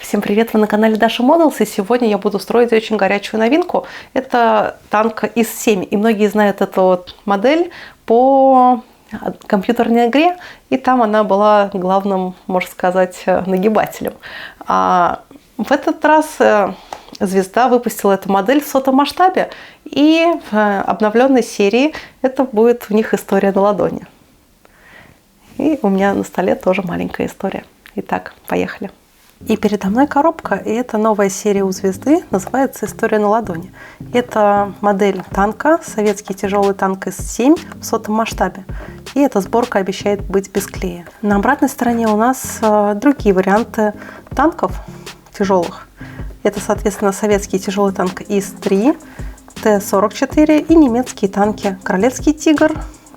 Всем привет! Вы на канале Dasha Models, и сегодня я буду строить очень горячую новинку. Это танк ИС-7, и многие знают эту модель по компьютерной игре, и там она была главным, можно сказать, нагибателем. А в этот раз Звезда выпустила эту модель в сотом масштабе, и в обновленной серии это будет у них история на ладони. И у меня на столе тоже маленькая история. Итак, поехали. И передо мной коробка, и это новая серия у Звезды, называется «История на ладони». Это модель танка, советский тяжелый танк ИС-7 в сотом масштабе. И эта сборка обещает быть без клея. На обратной стороне у нас другие варианты танков тяжелых. Это, соответственно, советский тяжелый танк ИС-3, Т-44 и немецкие танки «Королевский тигр»,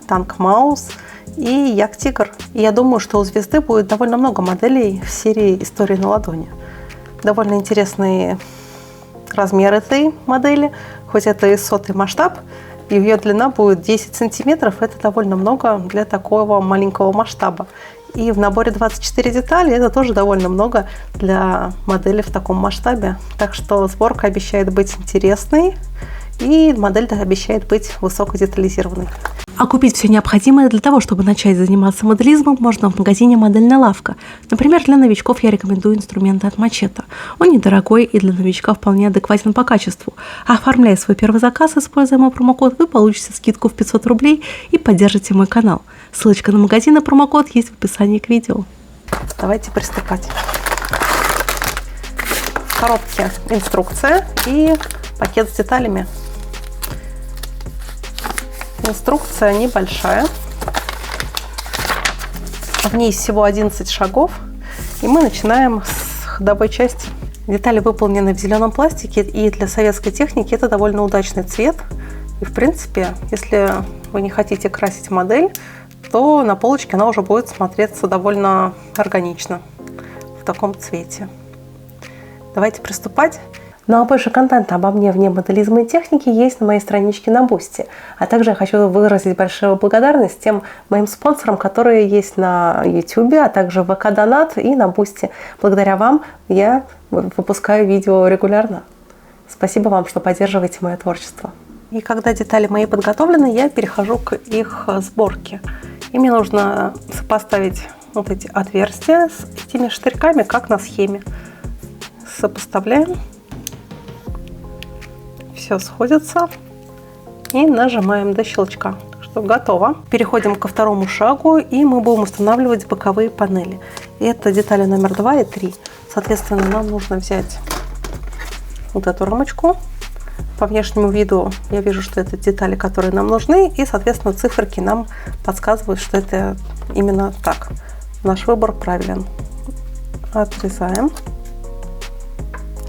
танк «Маус» и Як-тигр. И я думаю, что у Звезды будет довольно много моделей в серии «История на ладони». Довольно интересный размер этой модели, хоть это и сотый масштаб, и ее длина будет 10 сантиметров. Это довольно много для такого маленького масштаба. И в наборе 24 детали это тоже довольно много для модели в таком масштабе. Так что сборка обещает быть интересной, и модель обещает быть высокодетализированной. А купить все необходимое для того, чтобы начать заниматься моделизмом, можно в магазине «Модельная лавка». Например, для новичков я рекомендую инструменты от Мачете. Он недорогой и для новичка вполне адекватен по качеству. Оформляя свой первый заказ, используя мой промокод, вы получите скидку в 500 рублей и поддержите мой канал. Ссылочка на магазин и промокод есть в описании к видео. Давайте приступать. В коробке инструкция и пакет с деталями. Инструкция небольшая. В ней всего 11 шагов. И мы начинаем с ходовой части. Детали выполнены в зеленом пластике, и для советской техники это довольно удачный цвет. И в принципе, если вы не хотите красить модель, то на полочке она уже будет смотреться довольно органично в таком цвете. Давайте приступать. Ну а больше контента обо мне вне моделизма и техники есть на моей страничке на Boosty. А также я хочу выразить большую благодарность тем моим спонсорам, которые есть на YouTube, а также в ВК Донат и на Boosty. Благодаря вам я выпускаю видео регулярно. Спасибо вам, что поддерживаете мое творчество. И когда детали мои подготовлены, я перехожу к их сборке. И мне нужно сопоставить вот эти отверстия с этими штырьками, как на схеме. Сопоставляем. Все сходится. И нажимаем до щелчка. Что готово. Переходим ко второму шагу, и мы будем устанавливать боковые панели. И это детали номер 2 и 3. Соответственно, нам нужно взять вот эту рамочку. По внешнему виду я вижу, что это детали, которые нам нужны, и, соответственно, циферки нам подсказывают, что это именно так. Наш выбор правилен. Отрезаем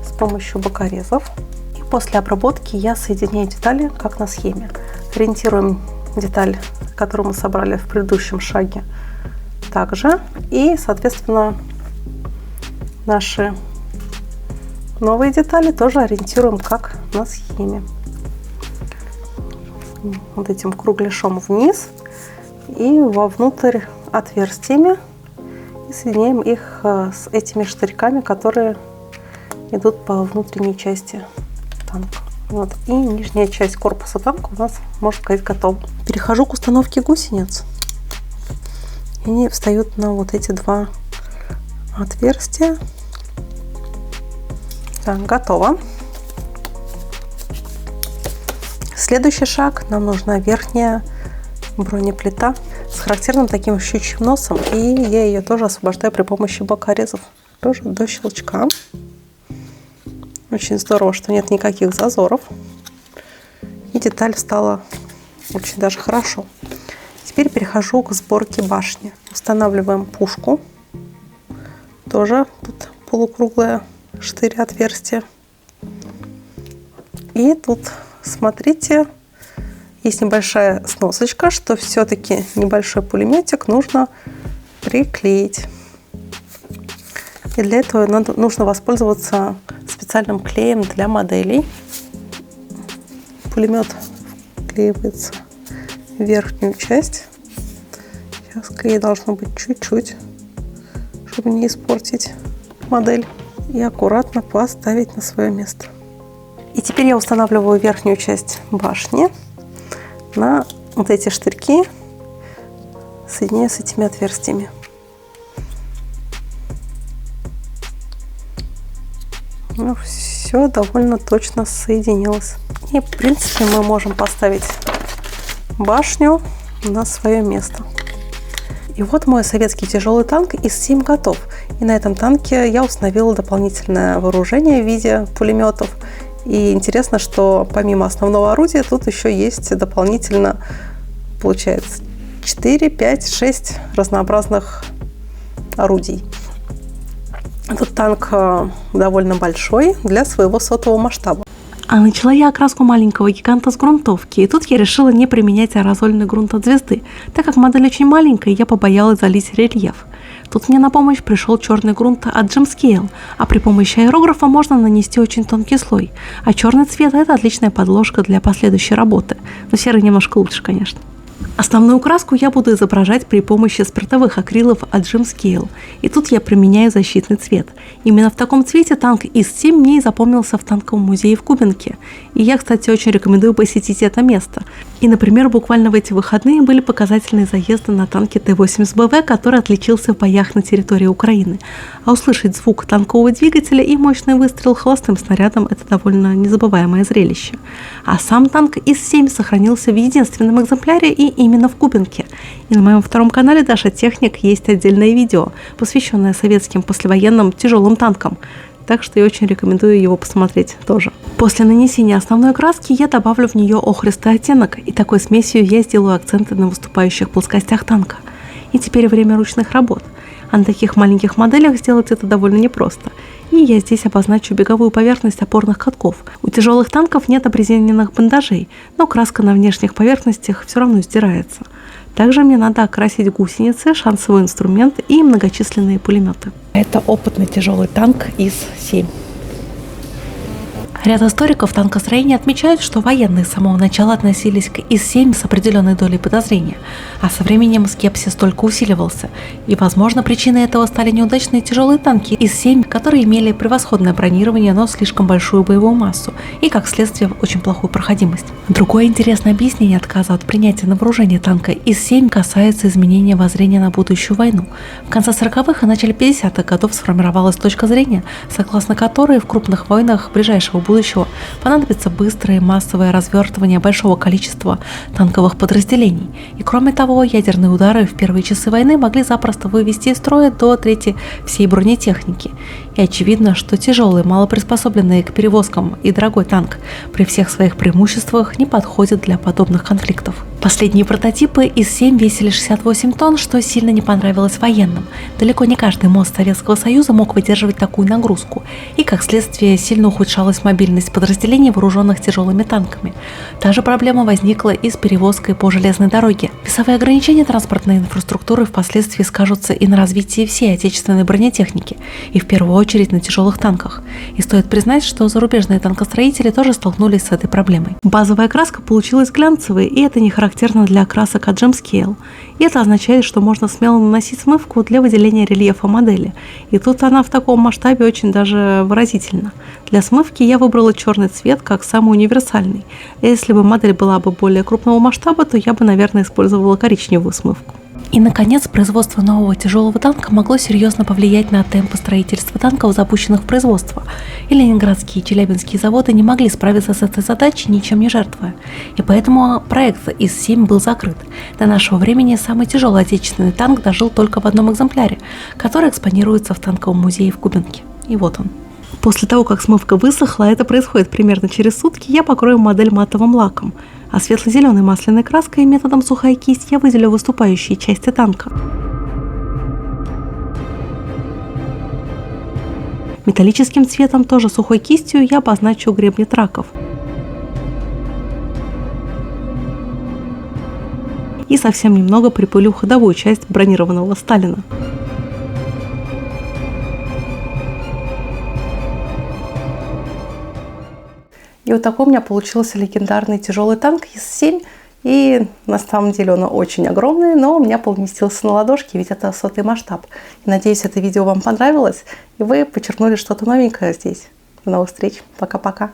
с помощью бокорезов. И после обработки я соединяю детали, как на схеме. Ориентируем деталь, которую мы собрали в предыдущем шаге, также. И, соответственно, наши новые детали тоже ориентируем как на схеме. Вот этим кругляшом вниз и вовнутрь отверстиями. И соединяем их с этими штырьками, которые идут по внутренней части танка. Вот. И нижняя часть корпуса танка у нас, можно сказать, готова. Перехожу к установке гусениц. Они встают на вот эти два отверстия. Так, готово. Следующий шаг. Нам нужна верхняя бронеплита с характерным таким щучьим носом. И я ее тоже освобождаю при помощи бокорезов. Тоже до щелчка. Очень здорово, что нет никаких зазоров. И деталь встала очень даже хорошо. Теперь перехожу к сборке башни. Устанавливаем пушку. Тоже тут полукруглая штырь отверстия. И тут, смотрите, есть небольшая сносочка, что все-таки небольшой пулеметик нужно приклеить. И для этого нужно воспользоваться специальным клеем для моделей. Пулемет вклеивается в верхнюю часть. Сейчас клея должно быть чуть-чуть, чтобы не испортить модель. и аккуратно поставить на свое место. И теперь я устанавливаю верхнюю часть башни на вот эти штырьки, соединяю с этими отверстиями. Ну, все довольно точно соединилось. И, в принципе, мы можем поставить башню на свое место. И вот мой советский тяжелый танк ИС-7 готов. И на этом танке я установила дополнительное вооружение в виде пулеметов. И интересно, что помимо основного орудия тут еще есть дополнительно, получается, 4, 5, 6 разнообразных орудий. Этот танк довольно большой для своего сотового масштаба. А начала я окраску маленького гиганта с грунтовки, и тут я решила не применять аэрозольный грунт от звезды, так как модель очень маленькая, я побоялась залить рельеф. Тут мне на помощь пришел черный грунт от Gemscale, а при помощи аэрографа можно нанести очень тонкий слой. А черный цвет – это отличная подложка для последующей работы, но серый немножко лучше, конечно. Основную краску я буду изображать при помощи спиртовых акрилов от Gemscale, и тут я применяю защитный цвет. Именно в таком цвете танк ИС-7 мне и запомнился в танковом музее в Кубинке, и я, кстати, очень рекомендую посетить это место. И, например, буквально в эти выходные были показательные заезды на танке Т-80БВ, который отличился в боях на территории Украины. А услышать звук танкового двигателя и мощный выстрел холостым снарядом – это довольно незабываемое зрелище. А сам танк ИС-7 сохранился в единственном экземпляре и именно в Кубинке. И на моем втором канале Даша Техник есть отдельное видео, посвященное советским послевоенным тяжелым танкам. Так что я очень рекомендую его посмотреть тоже. После нанесения основной краски я добавлю в нее охристый оттенок, и такой смесью я сделаю акценты на выступающих плоскостях танка. И теперь время ручных работ. А на таких маленьких моделях сделать это довольно непросто. И я здесь обозначу беговую поверхность опорных катков. У тяжелых танков нет обрезиненных бандажей, но краска на внешних поверхностях все равно стирается. Также мне надо окрасить гусеницы, шансовой инструмент и многочисленные пулеметы. Это опытный тяжелый танк ИС-7. Ряд историков танкостроения отмечают, что военные с самого начала относились к ИС-7 с определенной долей подозрения, а со временем скепсис только усиливался. И, возможно, причиной этого стали неудачные тяжелые танки ИС-7, которые имели превосходное бронирование, но слишком большую боевую массу и, как следствие, очень плохую проходимость. Другое интересное объяснение отказа от принятия на вооружение танка ИС-7 касается изменения воззрения на будущую войну. В конце 40-х и начале 50-х годов сформировалась точка зрения, согласно которой в крупных войнах ближайшего будущего понадобится быстрое массовое развертывание большого количества танковых подразделений. И кроме того, ядерные удары в первые часы войны могли запросто вывести из строя до трети всей бронетехники. И очевидно, что тяжелый, малоприспособленный к перевозкам и дорогой танк при всех своих преимуществах не подходит для подобных конфликтов. Последние прототипы ИС-7 весили 68 тонн, что сильно не понравилось военным. Далеко не каждый мост Советского Союза мог выдерживать такую нагрузку, и, как следствие, сильно ухудшалась мобильность подразделений, вооруженных тяжелыми танками. Та же проблема возникла и с перевозкой по железной дороге. Весовые ограничения транспортной инфраструктуры впоследствии скажутся и на развитии всей отечественной бронетехники, и в первую очередь на тяжелых танках. И стоит признать, что зарубежные танкостроители тоже столкнулись с этой проблемой. Базовая краска получилась глянцевой, и это не характерно для красок от Gemscale. И это означает, что можно смело наносить смывку для выделения рельефа модели. И тут она в таком масштабе очень даже выразительна. Для смывки я выбрала черный цвет как самый универсальный. Если бы модель была бы более крупного масштаба, то я бы, наверное, использовала коричневую смывку. И, наконец, производство нового тяжелого танка могло серьезно повлиять на темпы строительства танков, запущенных в производство. И ленинградские и челябинские заводы не могли справиться с этой задачей, ничем не жертвуя. И поэтому проект ИС-7 был закрыт. До нашего времени самый тяжелый отечественный танк дожил только в одном экземпляре, который экспонируется в танковом музее в Кубинке. И вот он. После того, как смывка высохла, это происходит примерно через сутки, я покрою модель матовым лаком, а светло-зеленой масляной краской методом сухая кисть я выделю выступающие части танка. Металлическим цветом, тоже сухой кистью, я обозначу гребни траков. И совсем немного припылю ходовую часть бронированного Сталина. И вот такой у меня получился легендарный тяжелый танк ИС-7. И на самом деле он очень огромный, но у меня поместился на ладошке, ведь это 100-й масштаб. И надеюсь, это видео вам понравилось, и вы подчеркнули что-то новенькое здесь. До новых встреч. Пока-пока.